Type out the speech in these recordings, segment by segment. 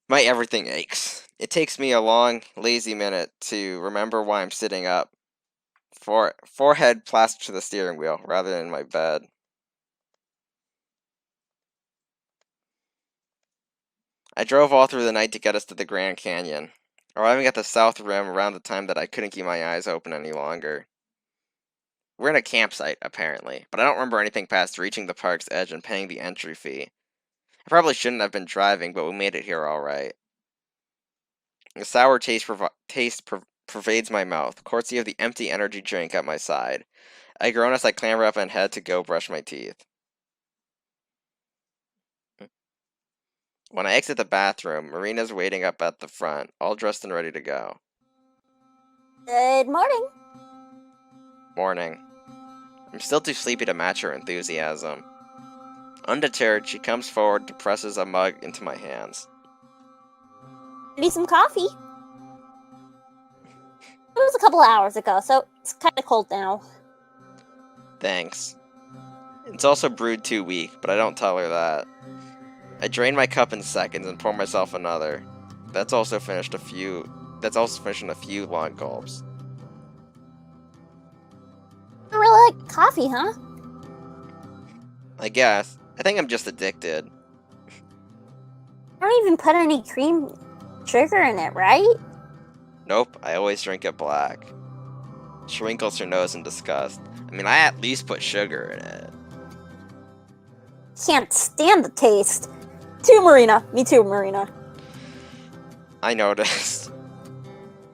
My everything aches. It takes me a long, lazy minute to remember why I'm sitting up. Forehead plastered to the steering wheel rather than my bed. I drove all through the night to get us to the Grand Canyon, arriving at the south rim around the time that I couldn't keep my eyes open any longer. We're in a campsite, apparently, but I don't remember anything past reaching the park's edge and paying the entry fee. I probably shouldn't have been driving, but we made it here all right. A sour pervades my mouth, courtesy of the empty energy drink at my side. I groan as I clamber up and head to go brush my teeth. When I exit the bathroom, Marina's waiting up at the front, all dressed and ready to go. Good morning. Morning. I'm still too sleepy to match her enthusiasm. Undeterred, she comes forward and presses a mug into my hands. Need some coffee? It was a couple of hours ago, so it's kind of cold now. Thanks. It's also brewed too weak, but I don't tell her that. I drain my cup in seconds and pour myself another. That's also finished in a few long gulps. You really like coffee, huh? I guess. I think I'm just addicted. I don't even put any cream sugar in it, right? Nope, I always drink it black. She wrinkles her nose in disgust. I mean, I at least put sugar in it. Can't stand the taste. Too, Marina. Me too, Marina. I noticed.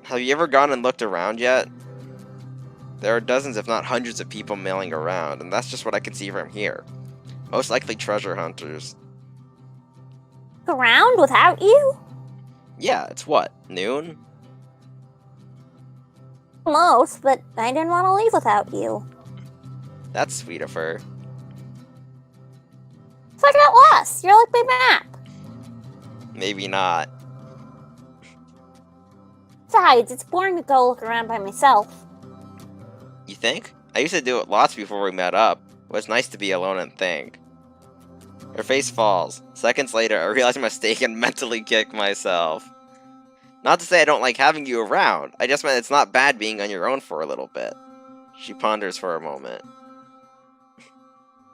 Have you ever gone and looked around yet? There are dozens if not hundreds of people milling around, and that's just what I can see from here. Most likely treasure hunters. Around without you? Yeah, it's what, noon? Most, but I didn't want to leave without you. That's sweet of her. If I got lost, you're like my map. Maybe not. Besides, it's boring to go look around by myself. You think? I used to do it lots before we met up. It was nice to be alone and think. Her face falls. Seconds later, I realize my mistake and mentally kick myself. Not to say I don't like having you around. I just meant it's not bad being on your own for a little bit. She ponders for a moment.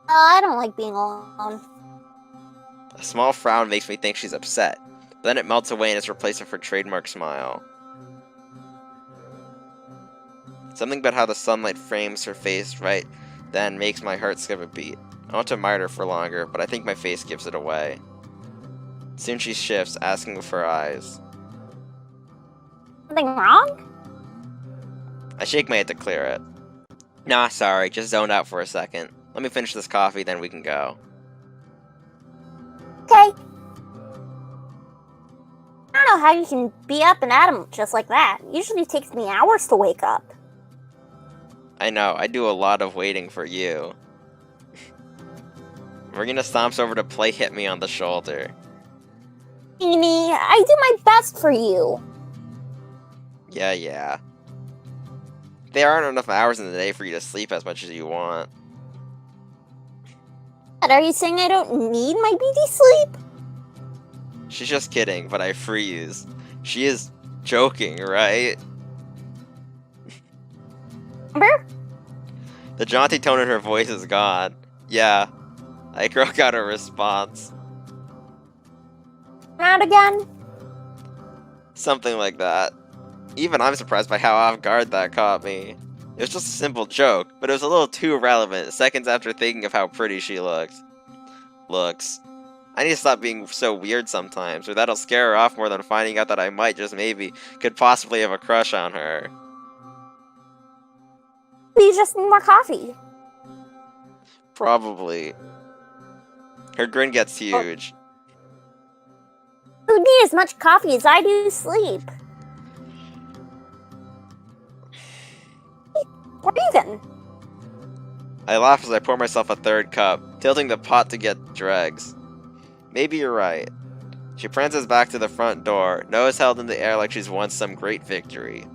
I don't like being alone. A small frown makes me think she's upset. Then it melts away and is replaced with her trademark smile. Something about how the sunlight frames her face right then makes my heart skip a beat. I want to admire her for longer, but I think my face gives it away. Soon she shifts, asking for her eyes. Something wrong? I shake my head to clear it. Nah, sorry, just zoned out for a second. Let me finish this coffee, then we can go. Okay. I don't know how you can be up and at 'em just like that. It usually takes me hours to wake up. I know, I do a lot of waiting for you. Marina stomps over to play hit me on the shoulder. Amy, I do my best for you. Yeah. There aren't enough hours in the day for you to sleep as much as you want. But are you saying I don't need my BD sleep? She's just kidding, but I freeze. She is joking, right? Remember? The jaunty tone in her voice is gone. Yeah, I croak out a response. I'm out again? Something like that. Even I'm surprised by how off guard that caught me. It was just a simple joke, but it was a little too relevant seconds after thinking of how pretty she looks. I need to stop being so weird sometimes, or that'll scare her off more than finding out that I might, just maybe, could possibly have a crush on her. You just need more coffee. Probably. Her grin gets huge. You need as much coffee as I do sleep. Or even. I laugh as I pour myself a third cup, tilting the pot to get dregs. Maybe you're right. She prances back to the front door, nose held in the air like she's won some great victory.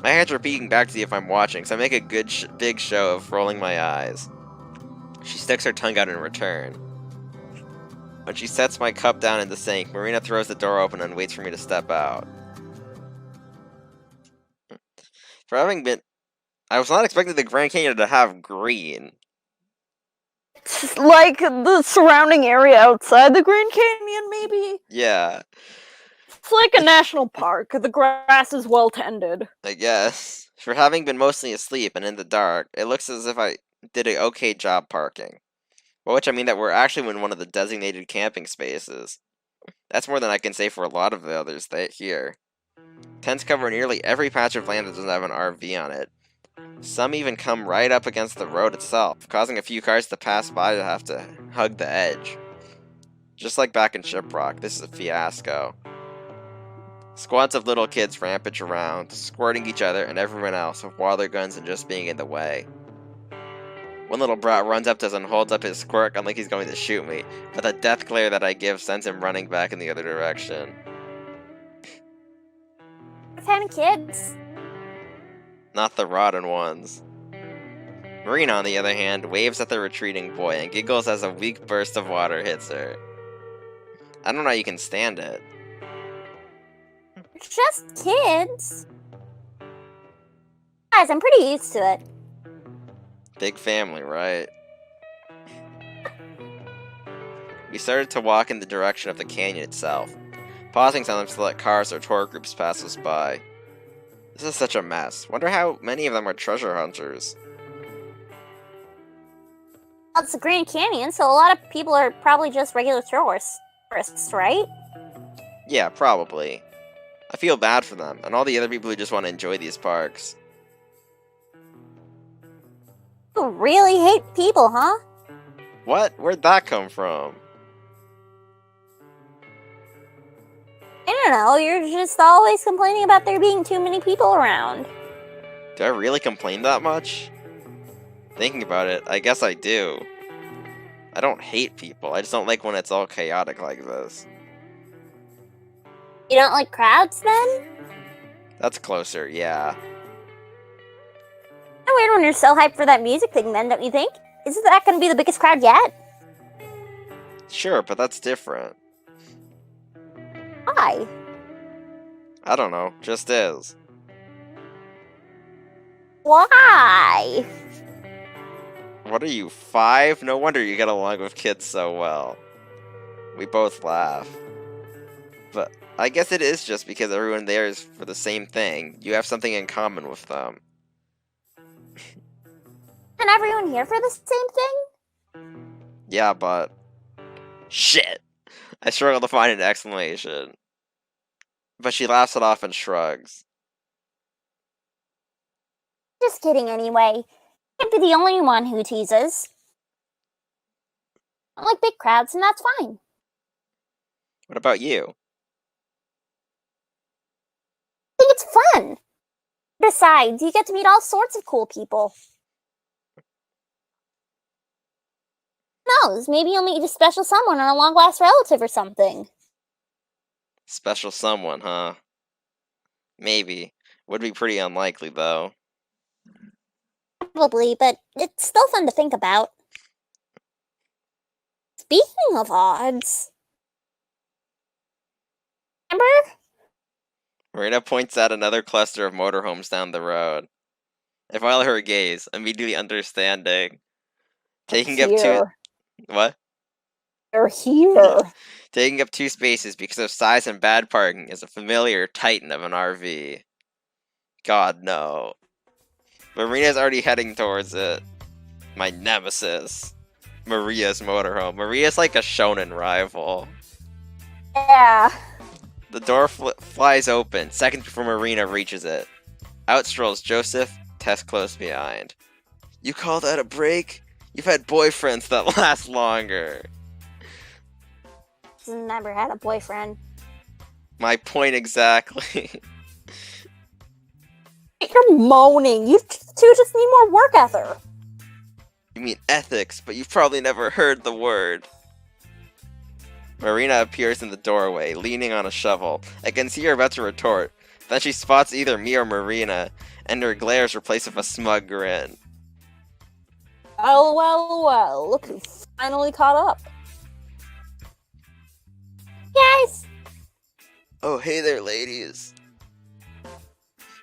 My hands are peeking back to see if I'm watching, so I make a good big show of rolling my eyes. She sticks her tongue out in return. When she sets my cup down in the sink, Marina throws the door open and waits for me to step out. For having been... I was not expecting the Grand Canyon to have green. It's like the surrounding area outside the Grand Canyon, maybe? Yeah, It's like a national park. The grass is well tended. I guess. For having been mostly asleep and in the dark, it looks as if I did an okay job parking. By which I mean that we're actually in one of the designated camping spaces. That's more than I can say for a lot of the others here. Tents cover nearly every patch of land that doesn't have an RV on it. Some even come right up against the road itself, causing a few cars to pass by to have to hug the edge. Just like back in Shiprock, this is a fiasco. Squads of little kids rampage around, squirting each other and everyone else with water guns and just being in the way. One little brat runs up to us and holds up his squirt gun like he's going to shoot me, but the death glare that I give sends him running back in the other direction. What kind of kids? Not the rotten ones. Marina, on the other hand, waves at the retreating boy and giggles as a weak burst of water hits her. I don't know how you can stand it. It's just kids. Guys, I'm pretty used to it. Big family, right? We started to walk in the direction of the canyon itself, pausing sometimes to let cars or tour groups pass us by. This is such a mess. Wonder how many of them are treasure hunters. Well, it's the Grand Canyon, so a lot of people are probably just regular tourists, right? Yeah, probably. I feel bad for them, and all the other people who just want to enjoy these parks. You really hate people, huh? What? Where'd that come from? I don't know, you're just always complaining about there being too many people around. Do I really complain that much? Thinking about it, I guess I do. I don't hate people, I just don't like when it's all chaotic like this. You don't like crowds, then? That's closer, yeah. It's weird when you're so hyped for that music thing, then, don't you think? Isn't that going to be the biggest crowd yet? Sure, but that's different. Why? I don't know, just is. Why? What are you, 5? No wonder you get along with kids so well. We both laugh. But I guess it is just because everyone there is for the same thing. You have something in common with them. And everyone here for the same thing? Yeah, but... Shit! I struggle to find an explanation. But she laughs it off and shrugs. Just kidding, anyway. Can't be the only one who teases. I like big crowds, and that's fine. What about you? I think it's fun. Besides, you get to meet all sorts of cool people. Who knows, maybe you'll meet a special someone or a long-lost relative or something. Special someone, huh? Maybe. Would be pretty unlikely, though. Probably, but it's still fun to think about. Speaking of odds... Remember? Marina points out another cluster of motorhomes down the road. I follow her gaze, immediately understanding. Taking up two... What? They're here. Taking up 2 spaces because of size and bad parking is a familiar titan of an RV. God, no. Marina's already heading towards it. My nemesis. Maria's motorhome. Maria's like a shonen rival. Yeah. The door flies open, seconds before Marina reaches it. Out strolls Joseph, Tess close behind. You call that a break? You've had boyfriends that last longer. Never had a boyfriend. My point exactly. You're moaning. You two just need more work ethic. You mean ethics, but you've probably never heard the word. Marina appears in the doorway, leaning on a shovel. I can see her about to retort. Then she spots either me or Marina, and her glare is replaced with a smug grin. Well, look who finally caught up. Guys! Oh, hey there, ladies.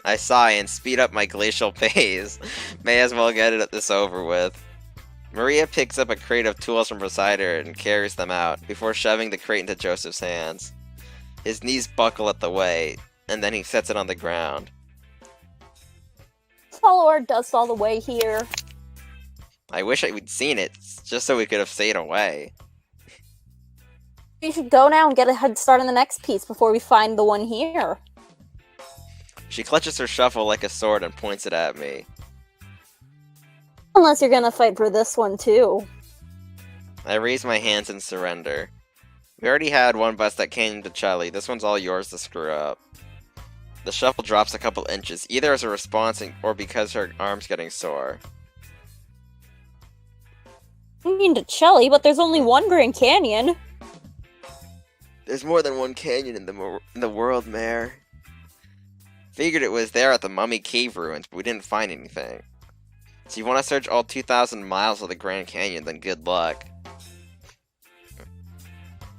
I sigh and speed up my glacial pace. May as well get this over with. Maria picks up a crate of tools from beside her and carries them out, before shoving the crate into Joseph's hands. His knees buckle at the weight, and then he sets it on the ground. Follow our dust all the way here. I wish we'd seen it, just so we could have stayed away. We should go now and get a head start on the next piece before we find the one here. She clutches her shovel like a sword and points it at me. Unless you're gonna fight for this one too. I raise my hands in surrender. We already had one bust that came to Chelly. This one's all yours to screw up. The shovel drops a couple inches, either as a response or because her arm's getting sore. I mean to Chelly, but there's only one Grand Canyon. There's more than one canyon in the world, Mare. Figured it was there at the Mummy Cave ruins, but we didn't find anything. So you want to search all 2,000 miles of the Grand Canyon, then good luck.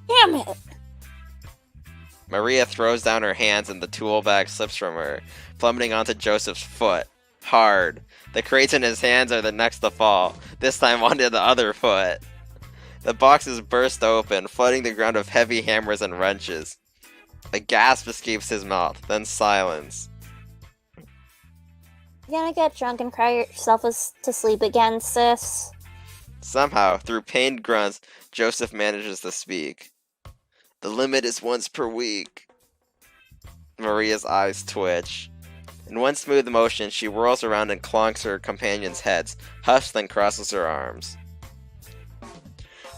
Damn it! Maria throws down her hands and the tool bag slips from her, plummeting onto Joseph's foot. Hard. The crates in his hands are the next to fall, this time onto the other foot. The boxes burst open, flooding the ground with heavy hammers and wrenches. A gasp escapes his mouth, then silence. You gonna get drunk and cry yourself to sleep again, sis? Somehow, through pained grunts, Joseph manages to speak. The limit is once per week. Maria's eyes twitch. In one smooth motion, she whirls around and clonks her companions' heads, huffs, then crosses her arms.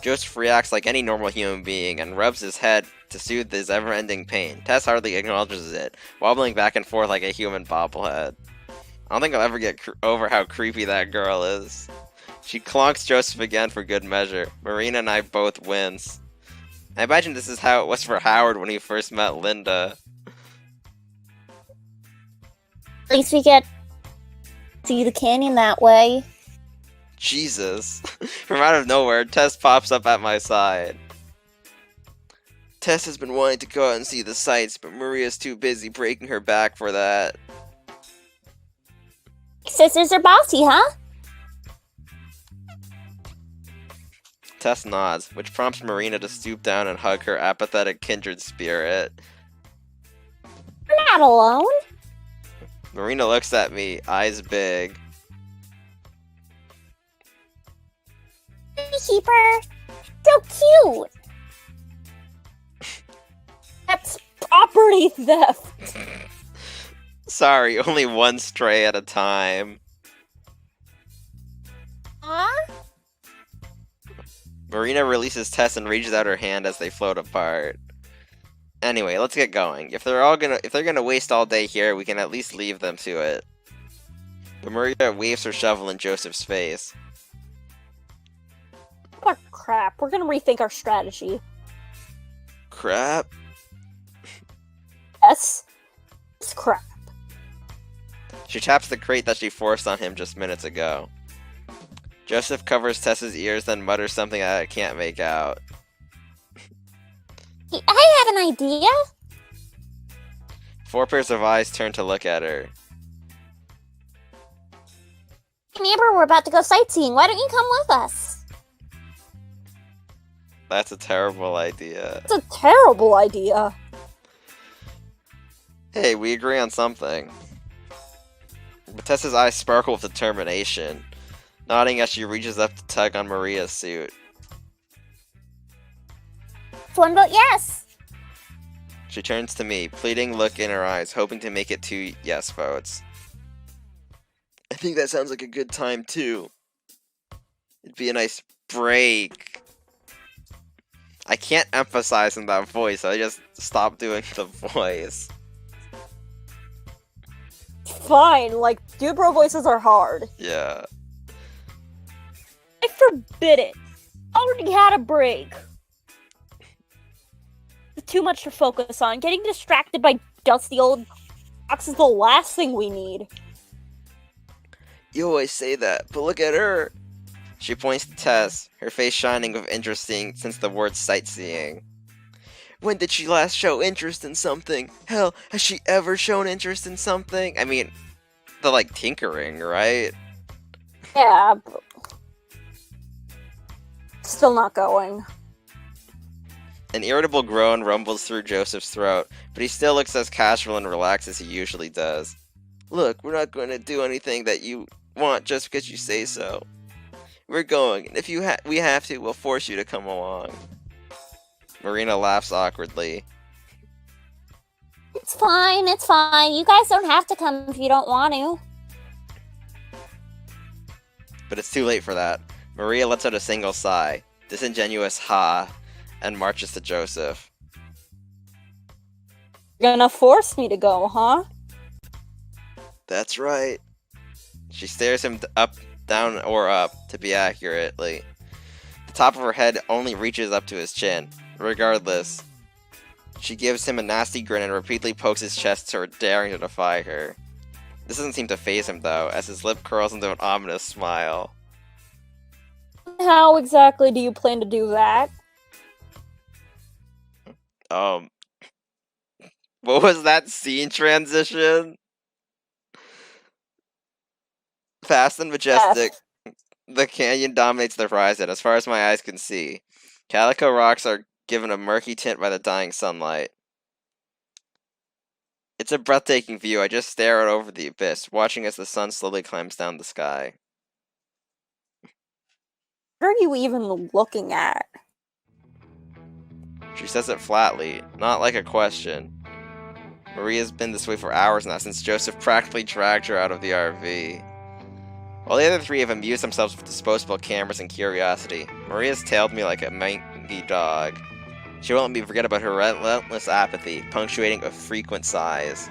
Joseph reacts like any normal human being and rubs his head to soothe his ever-ending pain. Tess hardly acknowledges it, wobbling back and forth like a human bobblehead. I don't think I'll ever get over how creepy that girl is. She clonks Joseph again for good measure. Marina and I both wince. I imagine this is how it was for Howard when he first met Linda. At least we get to see the canyon that way. Jesus. From out of nowhere, Tess pops up at my side. Tess has been wanting to go out and see the sights, but Maria's too busy breaking her back for that. Sisters are bossy, huh? Tess nods, which prompts Marina to stoop down and hug her apathetic kindred spirit. We're not alone. Marina looks at me, eyes big. Keeper, so cute. That's property theft. Sorry, only one stray at a time. Huh? Marina releases Tess and reaches out her hand as they float apart. Anyway, let's get going. If they're gonna waste all day here, we can at least leave them to it. But Maria waves her shovel in Joseph's face. Oh crap, we're gonna rethink our strategy. Crap? Yes. It's crap. She taps the crate that she forced on him just minutes ago. Joseph covers Tess's ears, then mutters something that I can't make out. I have an idea. 4 pairs of eyes turn to look at her. Neighbor, we're about to go sightseeing. Why don't you come with us? That's a terrible idea. It's a terrible idea. Hey, we agree on something. But Tessa's eyes sparkle with determination, nodding as she reaches up to tug on Maria's suit. One vote yes. She turns to me, pleading look in her eyes, hoping to make it 2 yes votes. I think that sounds like a good time, too. It'd be a nice break. I can't emphasize in that voice, so I just stopped doing the voice. Fine, like, Dubro voices are hard. Yeah. I forbid it. Already had a break. Too much to focus on. Getting distracted by dusty old box is the last thing we need. You always say that, but look at her. She points to Tess, her face shining with interest since the word sightseeing. When did she last show interest in something? Hell, has she ever shown interest in something? I mean, the, like, tinkering, right? Yeah, but still not going. An irritable groan rumbles through Joseph's throat, but he still looks as casual and relaxed as he usually does. Look, we're not going to do anything that you want just because you say so. We're going, and if we have to, we'll force you to come along. Marina laughs awkwardly. It's fine, it's fine. You guys don't have to come if you don't want to. But it's too late for that. Maria lets out a single sigh, disingenuous ha, and marches to Joseph. You're gonna force me to go, huh? That's right. She stares him up, down, or up, to be accurately. The top of her head only reaches up to his chin. Regardless, she gives him a nasty grin and repeatedly pokes his chest to her, daring to defy her. This doesn't seem to faze him, though, as his lip curls into an ominous smile. How exactly do you plan to do that? What was that scene transition? Fast and majestic, the canyon dominates the horizon, as far as my eyes can see. Calico rocks are given a murky tint by the dying sunlight. It's a breathtaking view. I just stare out over the abyss, watching as the sun slowly climbs down the sky. What are you even looking at? She says it flatly, not like a question. Maria's been this way for hours now, since Joseph practically dragged her out of the RV. While the other three have amused themselves with disposable cameras and curiosity, Maria's tailed me like a mangy dog. She won't let me forget about her relentless apathy, punctuating with frequent sighs.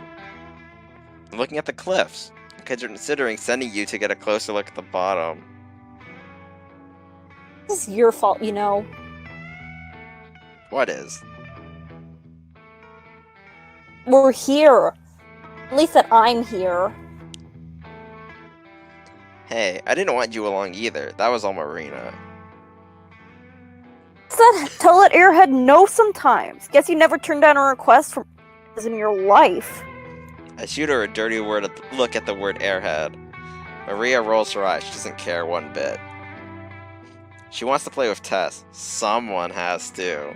I'm looking at the cliffs, considering sending you to get a closer look at the bottom. This is your fault, you know. What is? We're here. At least that I'm here. Hey, I didn't want you along either. That was all Marina. Tell that airhead no sometimes. Guess you never turned down a request from in your life. I shoot her a dirty look at the word airhead. Maria rolls her eyes. She doesn't care one bit. She wants to play with Tess. Someone has to.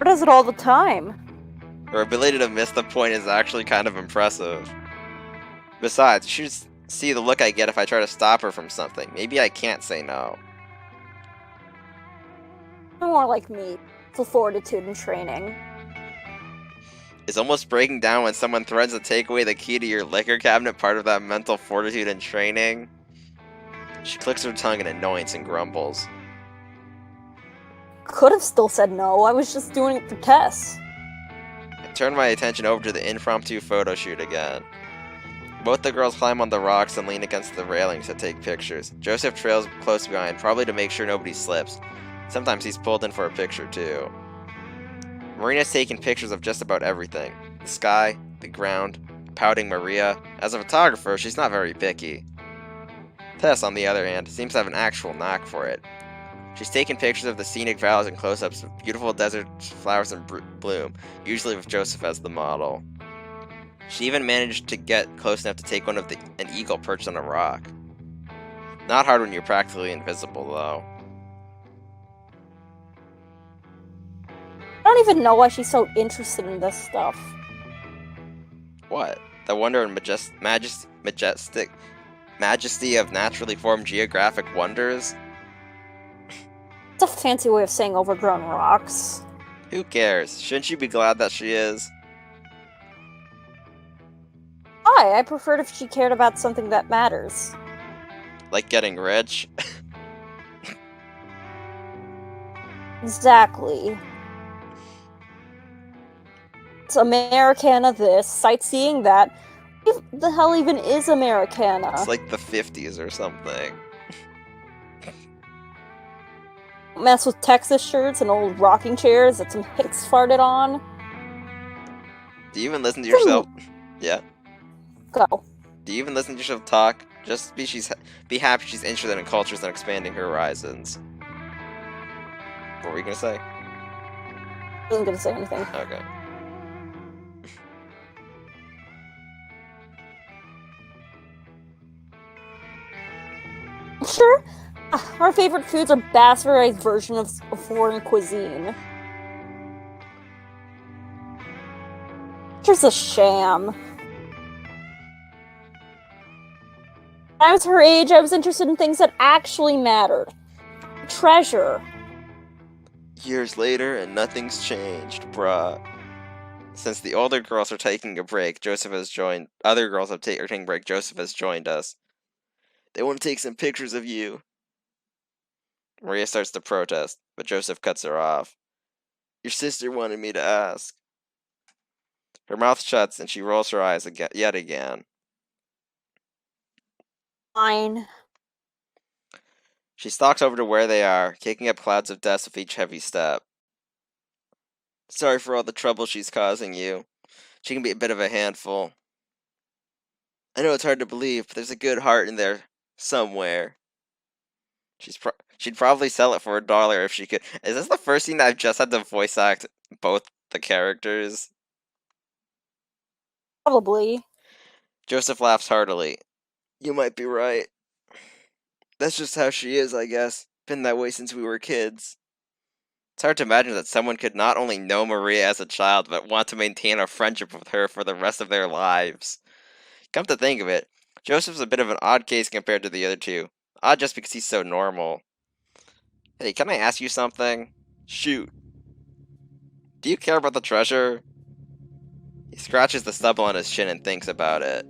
Or does it all the time? Her ability to miss the point is actually kind of impressive. Besides, you should see the look I get if I try to stop her from something. Maybe I can't say no. More like me. Full fortitude and training. Is almost breaking down when someone threatens to take away the key to your liquor cabinet part of that mental fortitude and training? She clicks her tongue in annoyance and grumbles. Could have still said no. I was just doing it for Tess. I turn my attention over to the impromptu photo shoot again. Both the girls climb on the rocks and lean against the railings to take pictures. Joseph trails close behind, probably to make sure nobody slips. Sometimes he's pulled in for a picture too. Marina's taken pictures of just about everything. The sky, the ground, pouting Maria. As a photographer, she's not very picky. Tess, on the other hand, seems to have an actual knack for it. She's taken pictures of the scenic valleys and close-ups of beautiful desert flowers in bloom, usually with Joseph as the model. She even managed to get close enough to take one of an eagle perched on a rock. Not hard when you're practically invisible, though. I don't even know why she's so interested in this stuff. What? The wonder and majesty of naturally formed geographic wonders? It's a fancy way of saying overgrown rocks. Who cares? Shouldn't you be glad that she is? Why? I preferred if she cared about something that matters. Like getting rich? Exactly. It's Americana this, sightseeing that. What the hell even is Americana? It's like the 50s or something. Mess with Texas shirts and old rocking chairs that some hicks farted on. Do you even listen to yourself? Yeah. Go. Do you even listen to yourself talk? Just be happy she's interested in cultures and expanding her horizons. What were you gonna say? I wasn't gonna say anything. Okay. Sure. Our favorite foods are bastardized version of foreign cuisine. Just a sham. When I was her age, I was interested in things that actually mattered. Treasure. Years later, and nothing's changed, bruh. Since the older girls are taking a break, Joseph has joined. Other girls are taking a break. Joseph has joined us. They want to take some pictures of you. Maria starts to protest, but Joseph cuts her off. Your sister wanted me to ask. Her mouth shuts and she rolls her eyes yet again. Fine. She stalks over to where they are, kicking up clouds of dust with each heavy step. Sorry for all the trouble she's causing you. She can be a bit of a handful. I know it's hard to believe, but there's a good heart in there somewhere. She'd probably sell it for $1 if she could. Is this the first scene that I've just had to voice act both the characters? Probably. Joseph laughs heartily. You might be right. That's just how she is, I guess. Been that way since we were kids. It's hard to imagine that someone could not only know Maria as a child, but want to maintain a friendship with her for the rest of their lives. Come to think of it, Joseph's a bit of an odd case compared to the other two. Odd just because he's so normal. Hey, can I ask you something? Shoot. Do you care about the treasure? He scratches the stubble on his chin and thinks about it.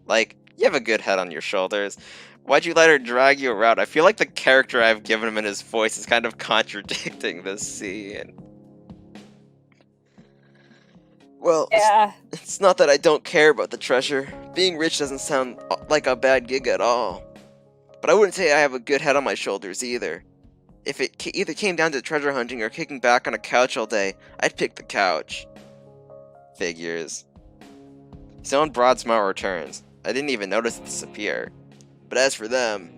Like, you have a good head on your shoulders. Why'd you let her drag you around? I feel like the character I've given him in his voice is kind of contradicting this scene. Well, Yeah. it's not that I don't care about the treasure. Being rich doesn't sound like a bad gig at all. But I wouldn't say I have a good head on my shoulders either. If it either came down to treasure hunting or kicking back on a couch all day, I'd pick the couch. Figures. His own broad smile returns. I didn't even notice it disappear. But as for them,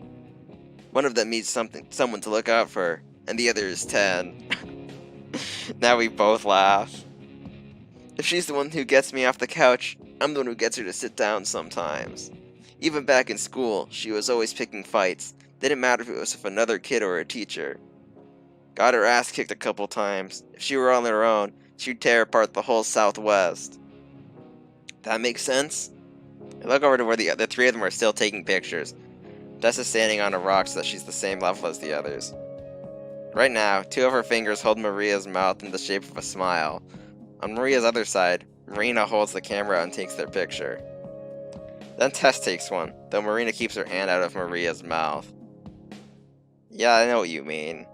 one of them needs someone to look out for, and the other is 10. Now we both laugh. If she's the one who gets me off the couch, I'm the one who gets her to sit down sometimes. Even back in school, she was always picking fights. Didn't matter if it was with another kid or a teacher. Got her ass kicked a couple times. If she were on her own, she'd tear apart the whole Southwest. That makes sense? I look over to where the three of them are still taking pictures. Tessa's standing on a rock so that she's the same level as the others. Right now, two of her fingers hold Maria's mouth in the shape of a smile. On Maria's other side, Marina holds the camera and takes their picture. Then Tess takes one, though Marina keeps her hand out of Maria's mouth. Yeah, I know what you mean.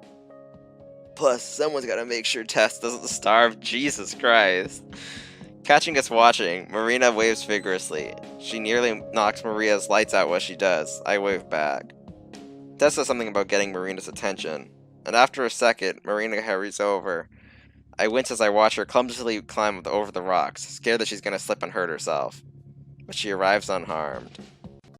Plus, someone's gotta make sure Tess doesn't starve. Jesus Christ. Catching us watching, Marina waves vigorously. She nearly knocks Maria's lights out while she does. I wave back. Tess says something about getting Marina's attention, and after a second, Marina hurries over. I wince as I watch her clumsily climb over the rocks, scared that she's gonna slip and hurt herself. But she arrives unharmed.